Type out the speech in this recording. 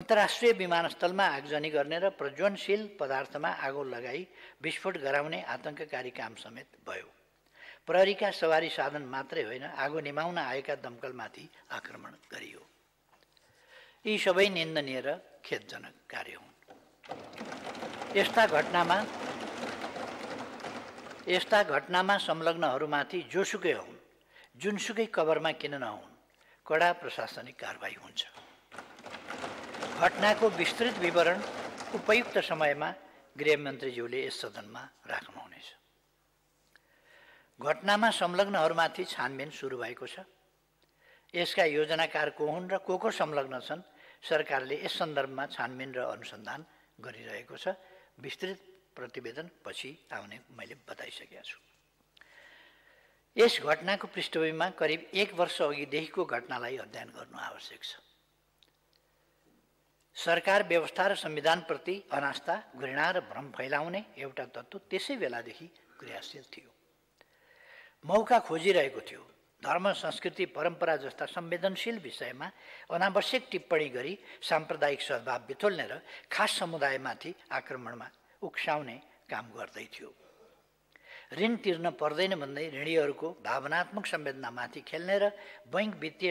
अन्तर्राष्ट्रिय विमानस्थलमा आगजनी गर्ने र प्रज्वलनशील पदार्थमा आगो लगाई विस्फोट गराउने आतंककारी काम समेत भयो। प्रहरीका सवारी साधन मात्रै होइन, आगो निभाउन आएका दमकलमाथि आक्रमण गरियो। यी सबै निन्दनीय र खेदजनक कार्य हुन्। यस्ता घटनामा संलग्नहरूमाथि जोसुकै हुन्, जुनसुकै कभरमा किन नहुन्, कडा प्रशासनिक कारबाही हुन्छ। घटनाको विस्तृत विवरण उपयुक्त समयमा गृहमन्त्रीज्यूले यस सदनमा राख्नुहुनेछ। घटनामा संलग्नहरूमाथि छानबिन सुरु भएको छ। यसका योजनाकार को हुन् र को संलग्न छन्, सरकारले यस सन्दर्भमा छानबिन र अनुसन्धान गरिरहेको छ। विस्तृत प्रतिवेदन पछि आउने मैले बताइसकेको छु। यस घटनाको पृष्ठभूमिमा करिब 1 वर्ष अघिदेखिको घटनालाई अध्ययन गर्नु आवश्यक छ। सरकार व्यवस्था र संविधानप्रति अनास्था, घृणा र भ्रम फैलाउने एउटा तत्त्व त्यसै बेलादेखि क्रियाशील थियो। मौका खोजिरहेको थियो। धर्म, संस्कृति, परम्परा जस्ता संवेदनशील विषयमा अनावश्यक टिप्पणी गरी साम्प्रदायिक सद्भाव बिथोल्ने र खास समुदायमाथि आक्रमणमा उक्साउने काम गर्दै थियो। ऋण तिर्न पर्दैन भन्दै ऋणीहरूको भावनात्मक संवेदनामाथि खेल्ने र बैंक वित्तीय